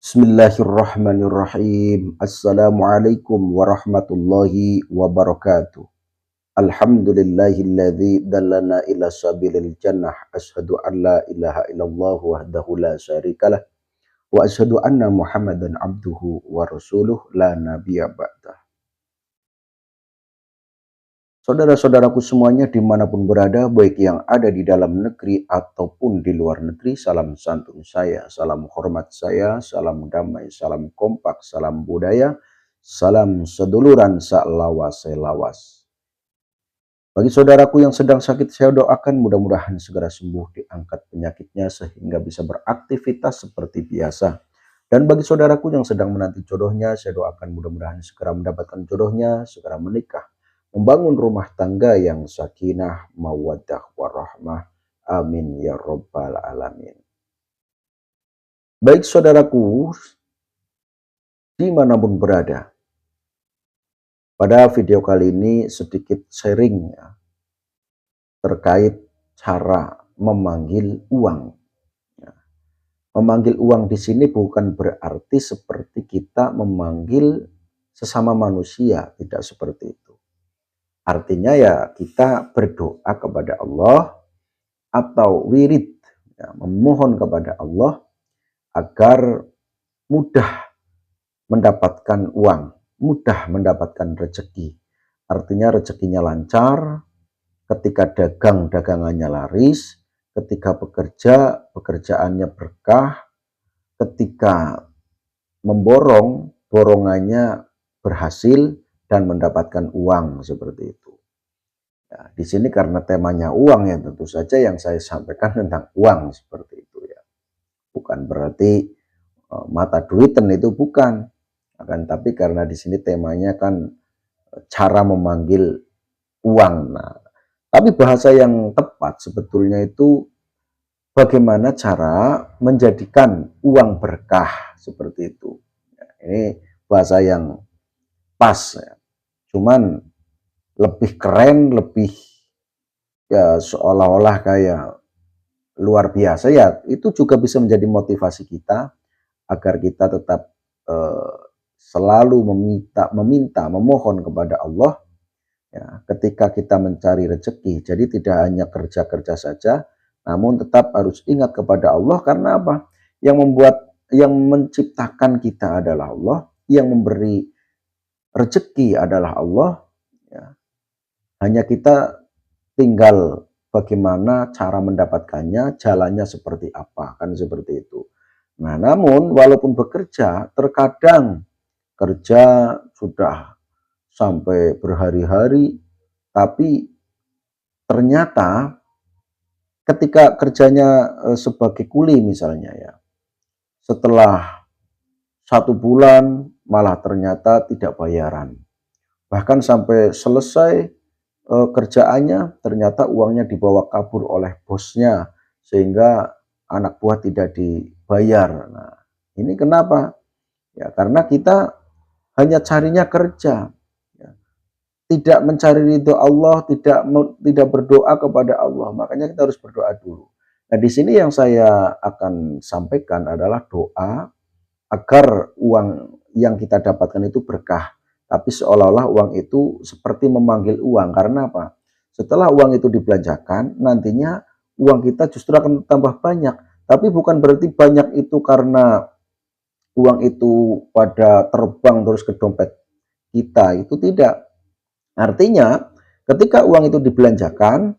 Bismillahirrahmanirrahim. Assalamualaikum warahmatullahi wabarakatuh. Alhamdulillahilladzi dallana ila sabilil jannah. Asyhadu an la ilaha illallah wahdahu la syarikalah. Wa asyhadu anna Muhammadan abduhu wa rasuluh la nabiyya ba'dah. Saudara-saudaraku semuanya dimanapun berada, baik yang ada di dalam negeri ataupun di luar negeri, salam santun saya, salam hormat saya, salam damai, salam kompak, salam budaya, salam seduluran lawas. Bagi saudaraku yang sedang sakit, saya doakan mudah-mudahan segera sembuh, diangkat penyakitnya sehingga bisa beraktivitas seperti biasa. Dan bagi saudaraku yang sedang menanti jodohnya, saya doakan mudah-mudahan segera mendapatkan jodohnya, segera menikah, membangun rumah tangga yang sakinah, mawaddah, warahmah. Amin ya robbal alamin. Baik saudaraku, dimanapun berada, pada video kali ini sedikit sharing ya, terkait cara memanggil uang. Ya, memanggil uang di sini bukan berarti seperti kita memanggil sesama manusia, tidak seperti itu. Artinya ya kita berdoa kepada Allah atau wirid, ya, memohon kepada Allah agar mudah mendapatkan uang, mudah mendapatkan rezeki. Artinya rezekinya lancar, ketika dagang dagangannya laris, ketika bekerja pekerjaannya berkah, ketika memborong borongannya berhasil dan mendapatkan uang seperti itu. Ya, di sini karena temanya uang ya tentu saja yang saya sampaikan tentang uang seperti itu ya. Bukan berarti mata duiten itu bukan. Akan tapi karena di sini temanya kan cara memanggil uang. Nah, tapi bahasa yang tepat sebetulnya itu bagaimana cara menjadikan uang berkah seperti itu. Ya, ini bahasa yang pas ya. Cuman lebih keren, lebih ya seolah-olah kayak luar biasa ya, itu juga bisa menjadi motivasi kita agar kita tetap selalu meminta, memohon kepada Allah ya, ketika kita mencari rezeki. Jadi tidak hanya kerja-kerja saja, namun tetap harus ingat kepada Allah karena apa? Yang menciptakan kita adalah Allah, yang memberi rezeki adalah Allah ya. Hanya kita tinggal bagaimana cara mendapatkannya, jalannya seperti apa, kan seperti itu. Nah, namun walaupun bekerja, terkadang kerja sudah sampai berhari-hari, tapi ternyata ketika kerjanya sebagai kuli misalnya ya, setelah 1 bulan malah ternyata tidak bayaran. Bahkan sampai selesai kerjaannya ternyata uangnya dibawa kabur oleh bosnya sehingga anak buah tidak dibayar. Nah, ini kenapa? Ya karena kita hanya carinya kerja, ya. Tidak mencari ridho Allah, tidak berdoa kepada Allah. Makanya kita harus berdoa dulu. Nah, di sini yang saya akan sampaikan adalah doa agar uang yang kita dapatkan itu berkah. Tapi seolah-olah uang itu seperti memanggil uang. Karena apa? Setelah uang itu dibelanjakan, nantinya uang kita justru akan tambah banyak. Tapi bukan berarti banyak itu karena uang itu pada terbang terus ke dompet kita. Itu tidak. Artinya, ketika uang itu dibelanjakan,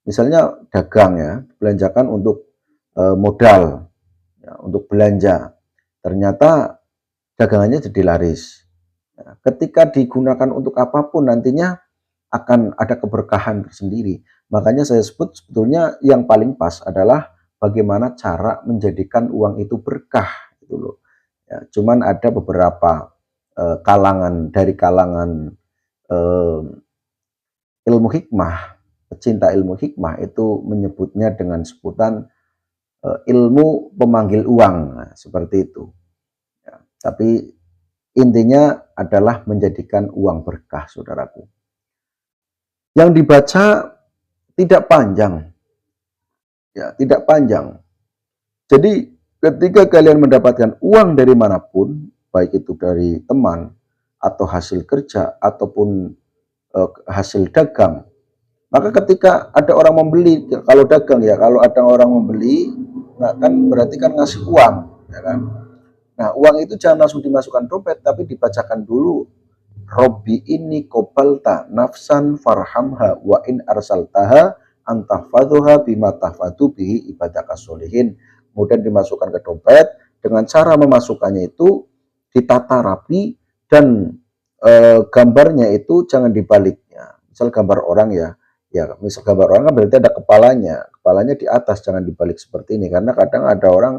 misalnya dagang ya, dibelanjakan untuk modal, ya, untuk belanja. Ternyata dagangannya jadi laris. Nah, ketika digunakan untuk apapun nantinya akan ada keberkahan tersendiri. Makanya saya sebut sebetulnya yang paling pas adalah bagaimana cara menjadikan uang itu berkah gitu loh. Ya, cuman ada beberapa kalangan dari kalangan eh, ilmu hikmah, pecinta ilmu hikmah itu menyebutnya dengan sebutan ilmu pemanggil uang, nah, seperti itu. Ya, tapi intinya adalah menjadikan uang berkah, saudaraku. Yang dibaca tidak panjang, ya tidak panjang. Jadi Ketika kalian mendapatkan uang dari manapun, baik itu dari teman atau hasil kerja ataupun hasil dagang, maka ketika ada orang membeli, kalau dagang ya, kalau ada orang membeli, nah kan berarti kan ngasih uang, ya kan? Nah, uang itu jangan langsung dimasukkan dompet, tapi dibacakan dulu. Robbi ini kobalta nafsan farhamha wa in arsaltaha antahfaduha bima tahfadu bihi ibadaka solihin. Kemudian dimasukkan ke dompet, dengan cara memasukkannya itu ditata rapi, dan gambarnya itu jangan dibaliknya. Misal gambar orang ya, misal gambar orang kan berarti ada kepalanya di atas, jangan dibalik seperti ini, karena kadang ada orang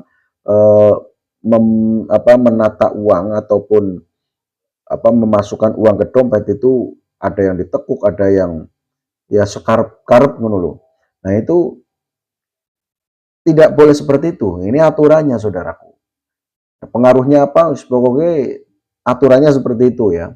eh, menata uang ataupun memasukkan uang ke dompet itu ada yang ditekuk, ada yang ya sekarep-karep menulu. Nah itu tidak boleh seperti itu. Ini aturannya, saudaraku. Pengaruhnya apa? Pokoknya aturannya seperti itu ya.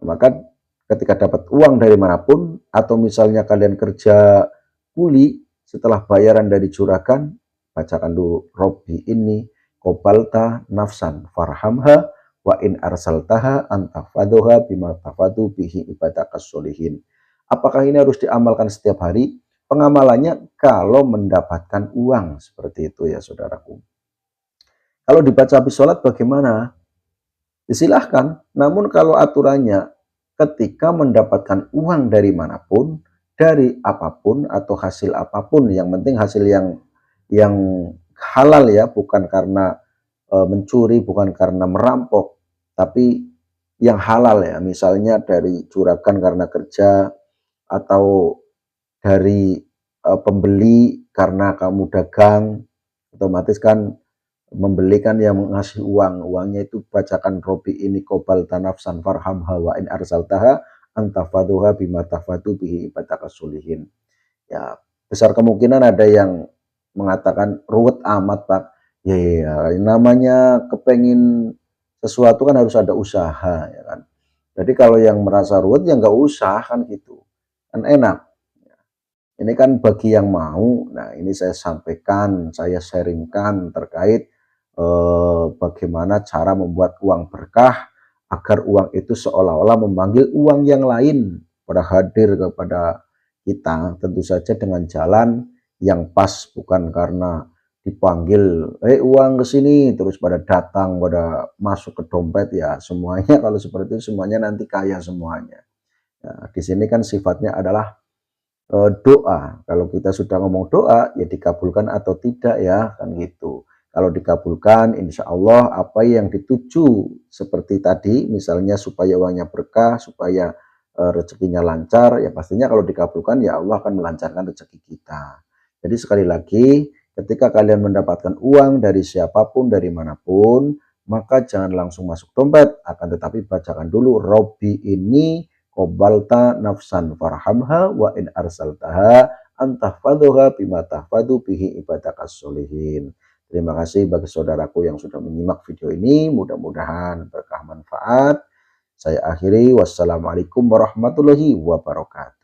Maka ketika dapat uang dari manapun, atau misalnya kalian kerja kuli, setelah bayaran dari juragan, bacakan dulu Robbi ini kobalta nafsan farhamha wa in arsaltaha antahfaduha bima tafadu bihi ibadakas solihin. Apakah ini harus diamalkan setiap hari? Pengamalannya kalau mendapatkan uang, seperti itu ya saudaraku. Kalau dibaca habis sholat bagaimana? Silahkan, namun kalau aturannya ketika mendapatkan uang dari manapun, dari apapun atau hasil apapun, yang penting hasil yang halal ya, bukan karena mencuri, bukan karena merampok, tapi yang halal ya, misalnya dari juragan karena kerja, atau dari pembeli karena kamu dagang, otomatis kan membelikan yang mengasih uangnya itu bacakan Robbi ini kobal tanafsan farhamha wa in arsaltaha antafaduha bima tafadu bihi ibadaka solihin. Ya, besar kemungkinan ada yang mengatakan ruwet amat Pak. Ya, ya, namanya kepengin sesuatu kan harus ada usaha ya kan. Jadi kalau yang merasa ruwet ya nggak usah kan gitu. Kan enak. Ini kan bagi yang mau. Nah, ini saya sampaikan, saya sharingkan terkait bagaimana cara membuat uang berkah agar uang itu seolah-olah memanggil uang yang lain pada hadir kepada kita, tentu saja dengan jalan yang pas, bukan karena dipanggil uang ke sini terus pada datang, pada masuk ke dompet ya, semuanya kalau seperti itu semuanya nanti kaya semuanya. Nah, di sini kan sifatnya adalah doa. Kalau kita sudah ngomong doa, ya dikabulkan atau tidak ya, kan gitu. Kalau dikabulkan, insya Allah apa yang dituju seperti tadi, misalnya supaya uangnya berkah, supaya rezekinya lancar, ya pastinya kalau dikabulkan ya Allah akan melancarkan rezeki kita. Jadi sekali lagi, ketika kalian mendapatkan uang dari siapapun, dari manapun, maka jangan langsung masuk dompet, akan tetapi bacakan dulu Robbi ini kobalta nafsan farhamha wa in arsaltaha antahfaduha bima tahfadu bihi ibadakas solihin. Terima kasih bagi saudaraku yang sudah menyimak video ini, mudah-mudahan berkah manfaat. Saya akhiri, wassalamualaikum warahmatullahi wabarakatuh.